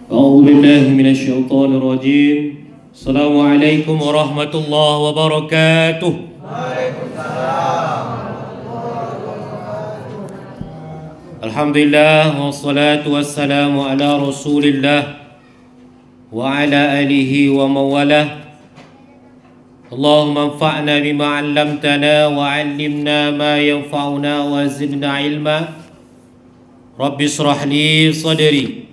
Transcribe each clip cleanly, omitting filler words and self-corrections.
أعوذ بالله من الشيطان الرجيم. السلام عليكم ورحمة الله وبركاته. Alhamdulillah wassalatu wassalamu ala Rasulillah wa ala alihi wa mawalah. Allahumma anfa'na bima 'allamtana wa 'allimna ma yanfa'una wa zidna ilma. Rabbi shrah li sadri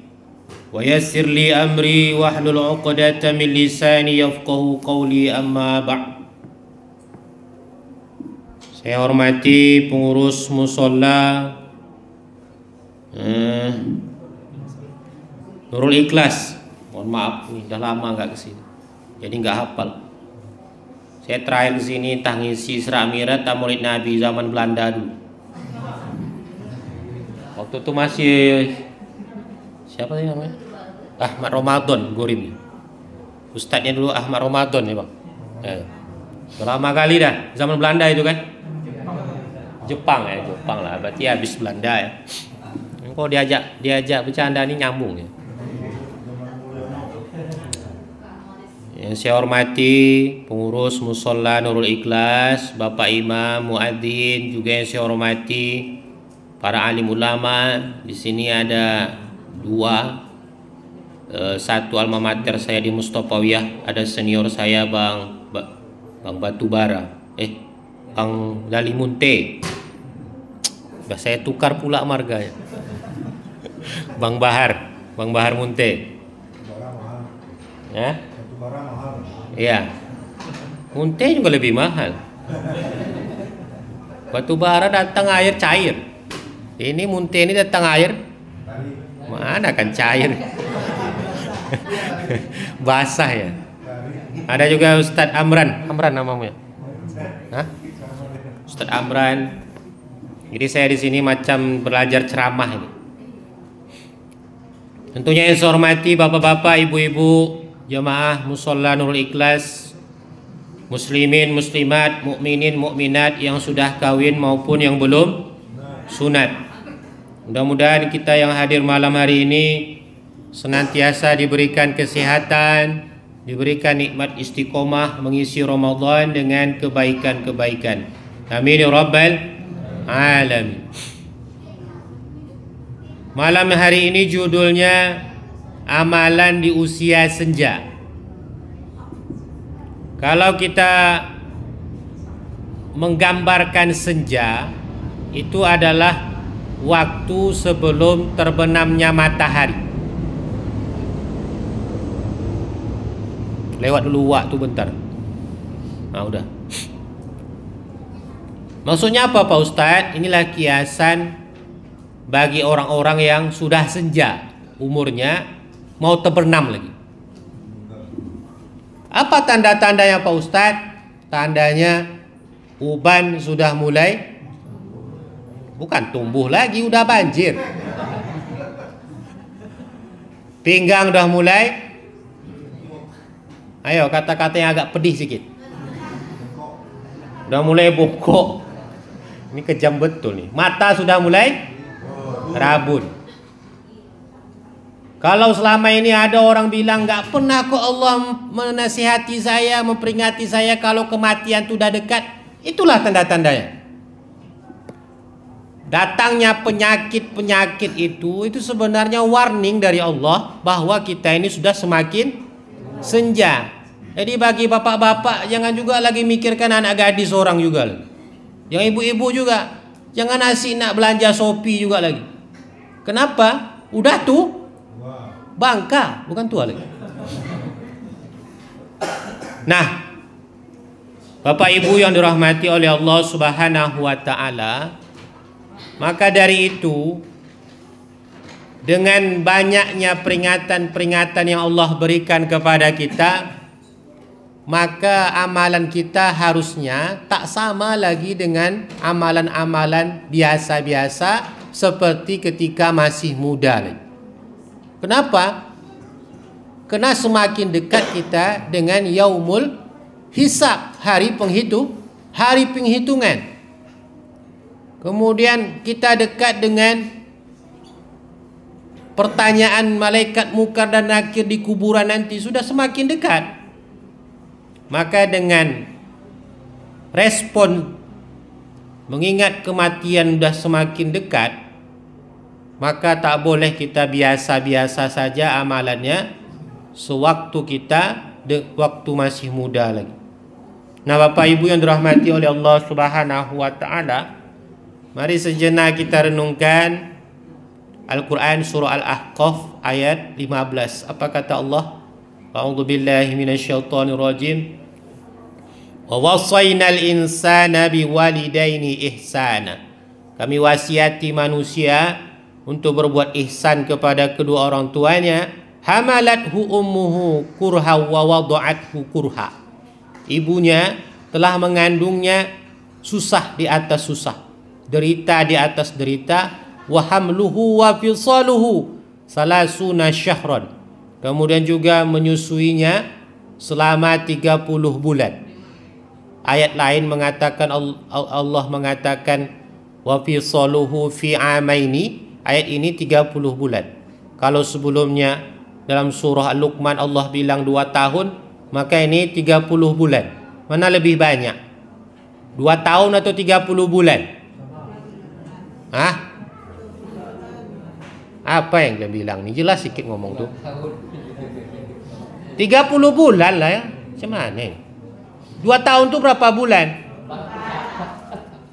wa yassir li amri wahlul 'uqdatam min lisani yafqahu qawli, amma ba'd. Saya hormati pengurus mushola Nurul Ikhlas. Mohon maaf nih, udah lama nggak kesini, jadi nggak hafal. Saya terakhir kesini entah ngisi Isra Mi'raj atau Maulid Nabi zaman Belanda dulu. Waktu itu masih siapa sih namanya? Ahmad Ramadan Gorim. Ustadznya dulu Ahmad Ramadan ya bang. Udah lama kali dah, zaman Belanda itu kan. Jepang lah, berarti habis Belanda ya. Kok diajak bercanda ini nyambung ya. Yang saya hormati pengurus mushola Nurul Ikhlas, Bapak Imam, Muadzin, juga yang saya hormati para alim ulama. Di sini ada dua, satu alma mater saya di Mustofawiyah, ada senior saya Bang Batubara, Bang Dalimunte. Saya tukar pula marganya. Bang Bahar Munte. Ya? Iya. Munte juga lebih mahal. Batu bara datang air cair. Ini Munte ini datang air. Mana kan cair? Basah ya. Ada juga Ustadz Amran namanya. Hah? Ustadz Amran. Jadi saya di sini macam belajar ceramah ini. Tentunya yang saya hormati bapak-bapak, ibu-ibu, jamaah mushola Nurul Ikhlas, muslimin, muslimat, mukminin, mukminat yang sudah kawin maupun yang belum sunat. Mudah-mudahan kita yang hadir malam hari ini senantiasa diberikan kesehatan, diberikan nikmat istiqomah mengisi Ramadan dengan kebaikan-kebaikan. Amin ya rabbal alamin. Malam hari ini judulnya amalan di usia senja. Kalau kita menggambarkan senja, itu adalah waktu sebelum terbenamnya matahari. Lewat dulu waktu bentar. Nah udah. Maksudnya apa Pak Ustadz? Inilah kiasan bagi orang-orang yang sudah senja, umurnya mau terbenam lagi. Apa tanda-tandanya Pak Ustadz? Tandanya uban sudah mulai, bukan tumbuh lagi, udah banjir. Pinggang udah mulai, ayo kata-kata yang agak pedih sedikit. Udah mulai bongkok. Ini kejam betul nih. Mata sudah mulai rabun. Kalau selama ini ada orang bilang nggak pernah kok Allah menasihati saya, memperingati saya kalau kematian sudah dekat, itulah tanda-tandanya. Datangnya penyakit-penyakit itu sebenarnya warning dari Allah bahwa kita ini sudah semakin senja. Jadi bagi bapak-bapak jangan juga lagi mikirkan anak gadis orang juga. Yang ibu-ibu juga jangan asik nak belanja Shopee juga lagi. Kenapa? Udah tuh bangka, bukan tua lagi. Nah, Bapak Ibu yang dirahmati oleh Allah Subhanahu wa taala, maka dari itu dengan banyaknya peringatan-peringatan yang Allah berikan kepada kita, maka amalan kita harusnya tak sama lagi dengan amalan-amalan biasa-biasa seperti ketika masih muda. Kenapa? Karena semakin dekat kita dengan yaumul hisab, hari penghitungan. Kemudian kita dekat dengan pertanyaan malaikat mungkar dan nakir di kuburan nanti sudah semakin dekat. Maka dengan respon mengingat kematian sudah semakin dekat, maka tak boleh kita biasa-biasa saja amalannya sewaktu kita waktu masih muda lagi. Nah, Bapak Ibu yang dirahmati oleh Allah Subhanahu wa taala, mari sejenak kita renungkan Al-Quran surah Al-Ahqaf ayat 15. Apa kata Allah? A'udzu billahi minasyaitonir rajim. Wa wasainal insana biwalidaini ihsana. Kami wasiati manusia untuk berbuat ihsan kepada kedua orang tuanya. Hamalathu ummuhu kurha wa wada'athu kurha. Ibunya telah mengandungnya susah di atas susah, derita di atas derita. Wa hamluhu wa fisaluhu salasuna syahran. Kemudian juga menyusuinya selama 30 bulan. Ayat lain mengatakan, Allah mengatakan wa fisaluhu fi amaini. Ayat ini 30 bulan. Kalau sebelumnya dalam surah Al-Luqman Allah bilang 2 tahun, maka ini 30 bulan. Mana lebih banyak? 2 tahun atau 30 bulan? Hah? Apa yang dia bilang ni? Jelas sikit ngomong tu. 30 bulan lah ya. Macam mana ni? 2 tahun tu berapa bulan?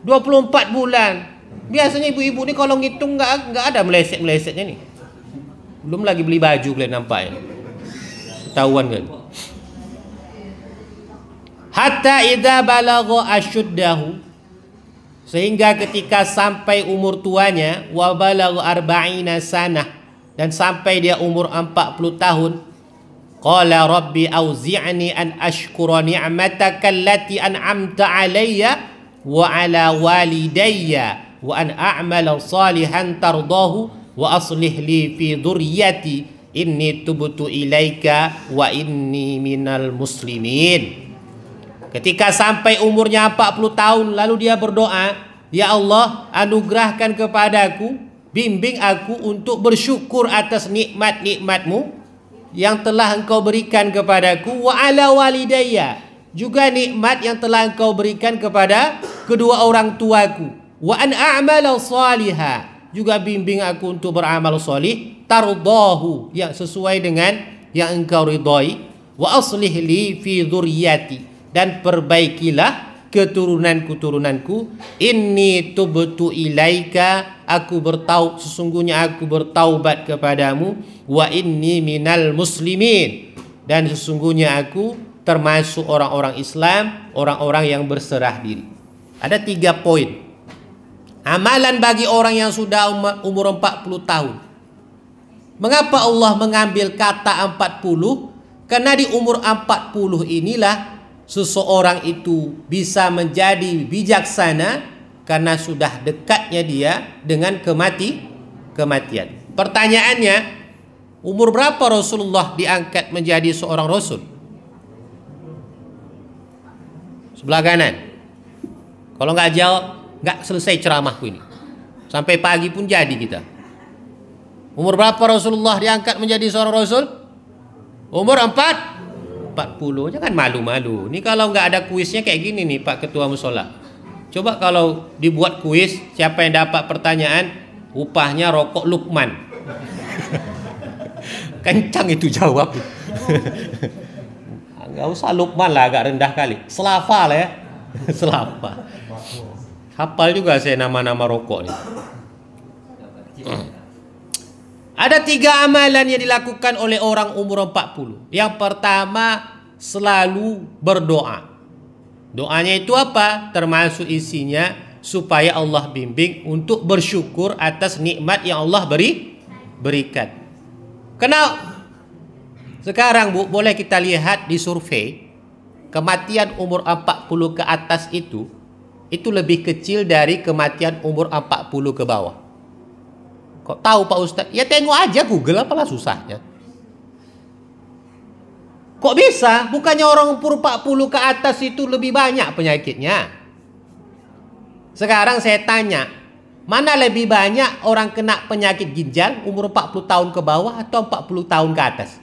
24 bulan. Biasanya ibu-ibu ni kalau ngitung enggak ada meleset-melesetnya ni. Belum lagi beli baju kalian nampak ya. Ketahuan kan? Hatta idza balagha asyuddahu, sehingga ketika sampai umur tuanya, wa balagha arba'ina sanah, dan sampai dia umur 40 tahun, qala rabbi auzi'ni an ashkura ni'mataka allati an'amta 'alayya wa 'ala walidayya wa an a'mala salihan tardahu wa aslih li fi dhurriyyati inni tubtu ilaika wa inni minal muslimin. Ketika sampai umurnya 40 tahun, lalu dia berdoa, ya Allah, anugerahkan kepadaku, bimbing aku untuk bersyukur atas nikmat-nikmatmu yang telah engkau berikan kepadaku, wa ala walidayya, juga nikmat yang telah engkau berikan kepada kedua orang tuaku, wa an a'mala salihah, juga bimbing aku untuk beramal solih, tardahu, yang sesuai dengan yang engkau ridhai, wa aslih li fi dzurriyyati, dan perbaikilah keturunan-keturunanku, inni tubtu ilaika, sesungguhnya aku bertaubat kepadamu, wa inni minal muslimin, dan sesungguhnya aku termasuk orang-orang Islam, orang-orang yang berserah diri. Ada 3 poin amalan bagi orang yang sudah umur 40 tahun. Mengapa Allah mengambil kata 40? Karena di umur 40 inilah seseorang itu bisa menjadi bijaksana, karena sudah dekatnya dia dengan kematian. Pertanyaannya, umur berapa Rasulullah diangkat menjadi seorang Rasul? Sebelah kanan. Kalau nggak jawab, nggak selesai ceramahku ini. Sampai pagi pun jadi kita. Umur berapa Rasulullah diangkat menjadi seorang Rasul? Umur 40. Jangan malu-malu. Ini kalau nggak ada kuisnya kayak gini nih Pak Ketua Musola. Coba kalau dibuat kuis, siapa yang dapat pertanyaan, upahnya rokok Lukman. Kencang itu jawab. Nggak usah Lukman lah, agak rendah kali. Selafa lah ya. Selafa. Hafal juga saya nama-nama rokok nih. Ada 3 amalan yang dilakukan oleh orang umur 40. Yang pertama, selalu berdoa. Doanya itu apa? Termasuk isinya supaya Allah bimbing untuk bersyukur atas nikmat yang Allah berikan. Kenapa? Sekarang Bu, boleh kita lihat di survei, kematian umur 40 ke atas itu lebih kecil dari kematian umur 40 ke bawah. Kok tahu Pak Ustadz? Ya tengok aja Google, apalah susahnya. Kok bisa? Bukannya orang umur 40 ke atas itu lebih banyak penyakitnya. Sekarang saya tanya, Mana lebih banyak orang kena penyakit ginjal umur 40 tahun ke bawah atau 40 tahun ke atas?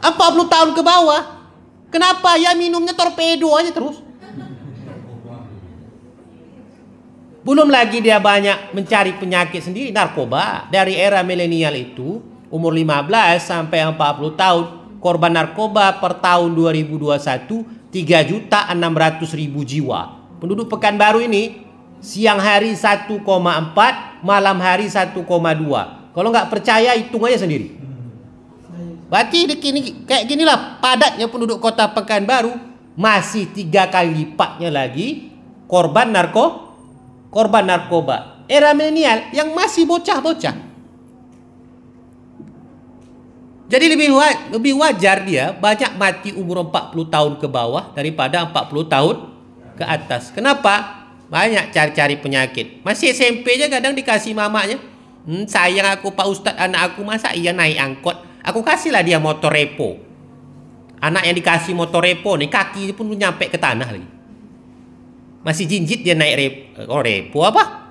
40 tahun ke bawah. Kenapa? Ya minumnya torpedo aja terus. Belum lagi dia banyak mencari penyakit sendiri, narkoba. Dari era milenial itu, umur 15 sampai 40 tahun, korban narkoba per tahun 2021 3.600.000 jiwa. Penduduk Pekanbaru ini siang hari 1,4, malam hari 1,2. Kalau nggak percaya hitung aja sendiri. Berarti kayak ginilah padatnya penduduk kota Pekanbaru, masih 3 kali lipatnya lagi korban narkoba. Era milenial yang masih bocah-bocah. Jadi lebih wajar dia banyak mati umur 40 tahun ke bawah daripada 40 tahun ke atas. Kenapa? Banyak cari-cari penyakit. Masih SMP aja kadang dikasih mamanya. Sayang aku Pak Ustadz, anak aku masa iya naik angkot. Aku kasihlah dia motor repo. Anak yang dikasih motor repo nih kaki pun nyampe ke tanah lagi. Masih jinjit dia naik repo apa?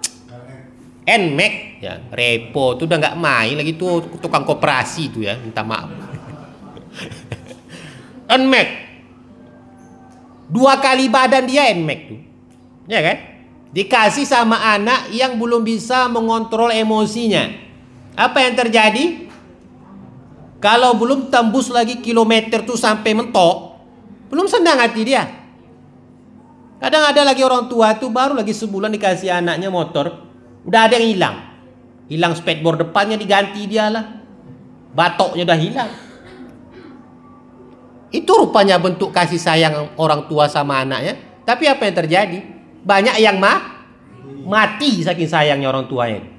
Nmax ya, repo tuh udah nggak main lagi tuh tukang koperasi tuh ya, minta maaf. Nmax 2 kali badan dia Nmax tuh, ya kan? Dikasih sama anak yang belum bisa mengontrol emosinya. Apa yang terjadi? Kalau belum tembus lagi kilometer tuh sampai mentok, belum senang hati dia. Kadang ada lagi orang tua tuh baru lagi sebulan dikasih anaknya motor, udah ada yang hilang spakeboard depannya diganti dia lah, batoknya udah hilang. Itu rupanya bentuk kasih sayang orang tua sama anaknya. Tapi apa yang terjadi? Banyak yang mati saking sayangnya orang tuanya.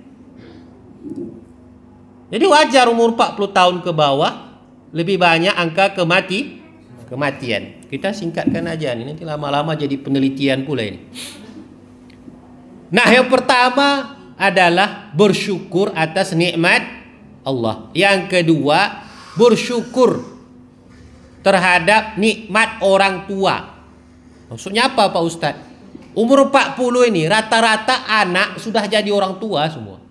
Jadi wajar umur 40 tahun ke bawah lebih banyak angka kematian. Kita singkatkan aja nih, nanti lama-lama jadi penelitian pula ini. Nah, yang pertama adalah bersyukur atas nikmat Allah. Yang kedua, bersyukur terhadap nikmat orang tua. Maksudnya apa Pak Ustadz? Umur 40 ini rata-rata anak sudah jadi orang tua semua.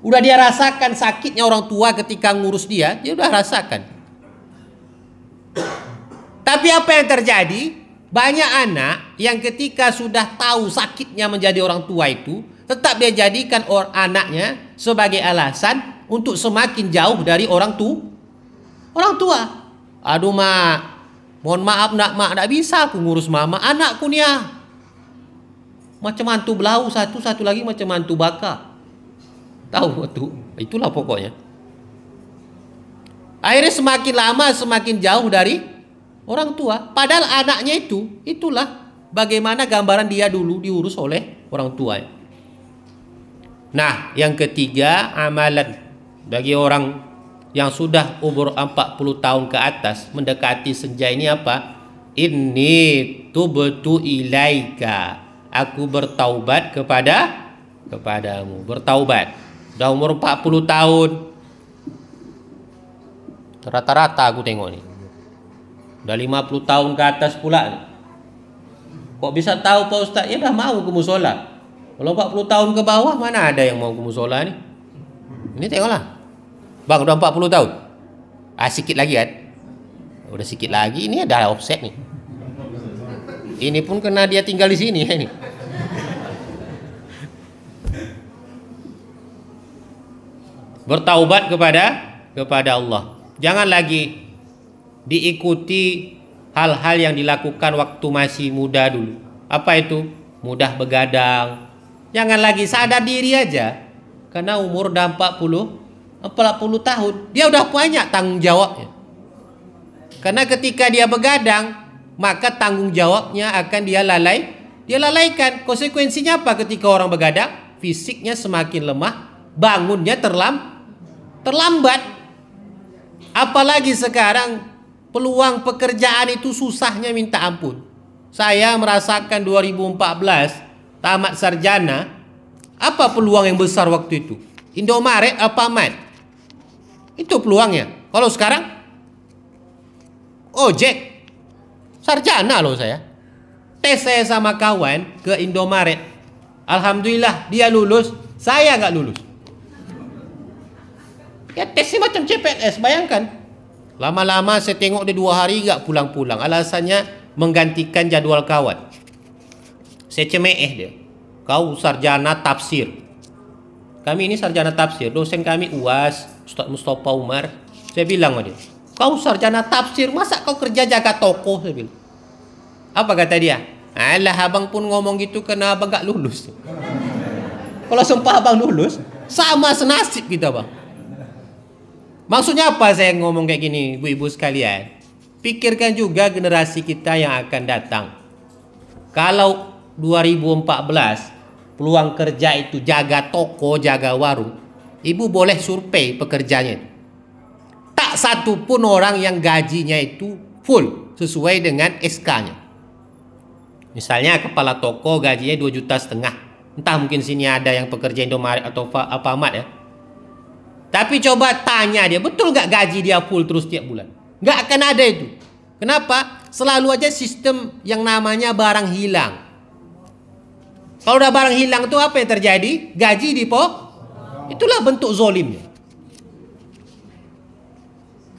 Udah dia rasakan sakitnya orang tua ketika ngurus dia udah rasakan. Tapi apa yang terjadi? Banyak anak yang ketika sudah tahu sakitnya menjadi orang tua itu, tetap dia jadikan anaknya sebagai alasan untuk semakin jauh dari orang tua. Aduh mak, mohon maaf nak mak, tak bisa aku ngurus mama, anakku nih ya. Macam mantu belau satu lagi macam mantu baka. Tahu tuh, itulah pokoknya. Akhirnya semakin lama semakin jauh dari orang tua. Padahal anaknya itulah bagaimana gambaran dia dulu diurus oleh orang tua. Nah, yang ketiga, amalan bagi orang yang sudah umur 40 tahun ke atas mendekati senja ini apa? Inni tubtu ilaika. Aku bertaubat kepadamu. Bertaubat. Udah umur 40 tahun. Rata-rata aku tengok nih. Udah 50 tahun ke atas pula. Kok bisa tahu Pak Ustaz? Ya dah mau ke musola. Kalau 40 tahun ke bawah mana ada yang mau ke musola nih? Ini tengoklah. Bang udah 40 tahun. Sikit lagi kan? Udah sikit lagi. Ini ada offset nih. Ini pun kena dia tinggal di sini ini. Bertaubat kepada Allah. Jangan lagi diikuti hal-hal yang dilakukan waktu masih muda dulu. Apa itu? Mudah begadang. Jangan lagi, sadar diri aja. Karena umur udah 40 tahun, dia udah banyak tanggung jawabnya. Karena ketika dia begadang, maka tanggung jawabnya akan dia lalaikan. Konsekuensinya apa ketika orang begadang? Fisiknya semakin lemah, bangunnya terlambat. Apalagi sekarang peluang pekerjaan itu susahnya minta ampun. Saya merasakan 2014 tamat sarjana, apa peluang yang besar waktu itu? Indomaret, Alfamart. Itu peluangnya. Kalau sekarang ojek. Sarjana loh saya. Tes saya sama kawan ke Indomaret. Alhamdulillah dia lulus, saya nggak lulus. Ya tesnya macam CPNS, bayangkan. Lama-lama saya tengok dia 2 hari nggak pulang-pulang. Alasannya menggantikan jadual kawan. Saya cemeeh dia. Kau sarjana tafsir. Kami ini sarjana tafsir. Dosen kami UAS, Ustaz Mustafa Umar. Saya bilang sama dia, kau sarjana tafsir, masa kau kerja jaga toko? Saya bilang. Apa kata dia? Alah, abang pun ngomong gitu karena abang gak lulus. Kalau sumpah abang lulus, sama senasib kita bang. Maksudnya apa saya ngomong kayak gini, ibu-ibu sekalian? Pikirkan juga generasi kita yang akan datang. Kalau 2014 peluang kerja itu jaga toko, jaga warung, ibu boleh survei pekerjanya. Tak satu pun orang yang gajinya itu full sesuai dengan SK-nya. Misalnya kepala toko gajinya 2,5 juta. Entah mungkin sini ada yang pekerja Indomaret atau Alfamart ya. Tapi coba tanya dia, betul gak gaji dia full terus tiap bulan? Gak akan ada itu. Kenapa? Selalu aja sistem yang namanya barang hilang. Kalau udah barang hilang itu apa yang terjadi? Gaji itulah bentuk zolimnya.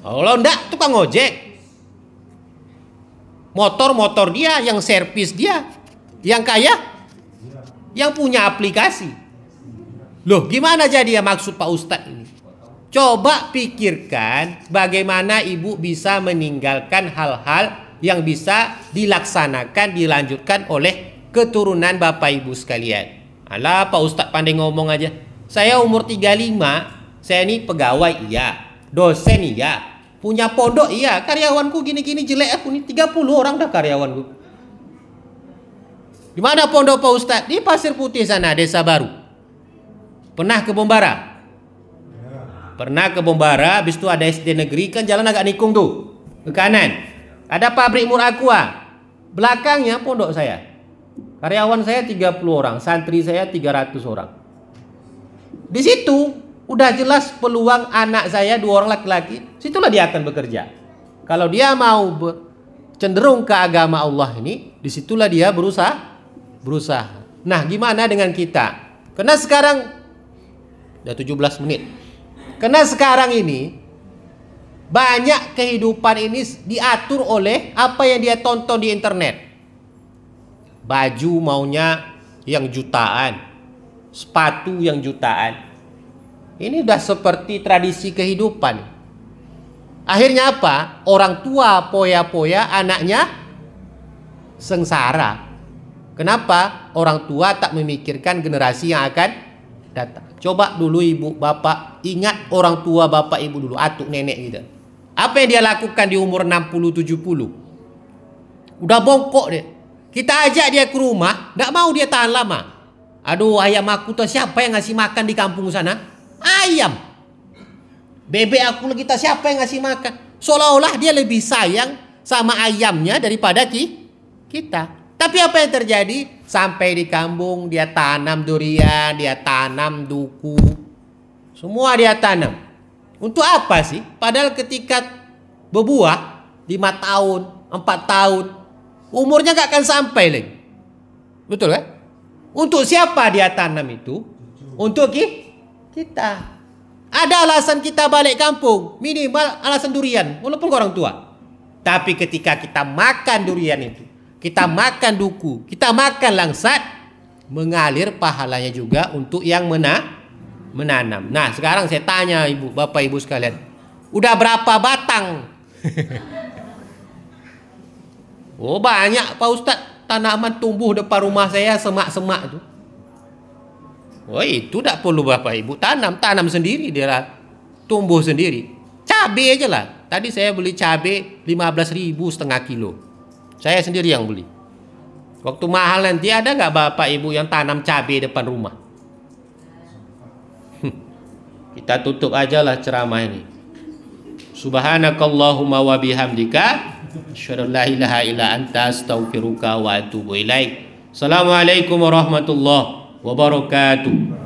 Kalau enggak, tukang ojek. Motor dia, yang servis dia, yang kaya, yang punya aplikasi. Loh, gimana jadi ya maksud Pak Ustadz ini? Coba pikirkan bagaimana ibu bisa meninggalkan hal-hal yang bisa dilaksanakan, dilanjutkan oleh keturunan Bapak Ibu sekalian. Alah, Pak Ustadz pandai ngomong aja. Saya umur 35, saya ini pegawai iya, dosen iya, punya pondok iya, karyawanku gini-gini jelek aku nih, 30 orang dah karyawanku. Di mana pondok Pak Ustadz? Di Pasir Putih sana, Desa Baru. Pernah ke Bombara? Pernah ke Bombara, habis itu ada SD negeri, kan jalan agak nikung tuh. Ke kanan ada pabrik Murakua, belakangnya pondok saya. Karyawan saya 30 orang, santri saya 300 orang. Di situ udah jelas peluang anak saya 2 orang laki-laki, situlah dia akan bekerja. Kalau dia mau cenderung ke agama Allah ini, disitulah dia berusaha. Nah, gimana dengan kita? Karena sekarang udah 17 menit. Karena sekarang ini banyak kehidupan ini diatur oleh apa yang dia tonton di internet. Baju maunya yang jutaan, sepatu yang jutaan. Ini udah seperti tradisi kehidupan. Akhirnya apa? Orang tua poya-poya, anaknya sengsara. Kenapa? Orang tua tak memikirkan generasi yang akan datang. Coba dulu ibu bapak ingat orang tua bapak ibu dulu, atuk nenek gitu. Apa yang dia lakukan di umur 60-70? Udah bongkok dia. Kita ajak dia ke rumah, gak mau dia tahan lama. Aduh, ayam aku tuh siapa yang ngasih makan di kampung sana? Ayam. Bebek aku lagi tak siapa yang ngasih makan. Seolah-olah dia lebih sayang sama ayamnya daripada kita. Tapi apa yang terjadi? Sampai di kampung dia tanam durian, dia tanam duku. Semua dia tanam. Untuk apa sih? Padahal ketika berbuah 5 tahun, 4 tahun, umurnya gak akan sampai lagi. Betul kan? Untuk siapa dia tanam itu? Untuk kita. Ada alasan kita balik kampung, minimal alasan durian, walaupun orang tua. Tapi ketika kita makan durian itu, kita makan duku, kita makan langsat, mengalir pahalanya juga untuk yang menanam. Nah, sekarang saya tanya ibu, bapak ibu sekalian, udah berapa batang? Oh, banyak Pak Ustadz, tanaman tumbuh depan rumah saya, semak-semak itu. Oh, itu tak perlu bapak ibu tanam sendiri, dia tumbuh sendiri. Cabai aja lah. Tadi saya beli cabai 15.000 setengah kilo. Saya sendiri yang beli. Waktu mahal nanti ada nggak bapak ibu yang tanam cabai depan rumah? Kita tutup aja lah ceramah ini. Subhanakallahumma wa bihamdika asyhadu an la ilaha illa anta astaghfiruka wa atubu ilaik. Assalamualaikum warahmatullahi wabarakatuh.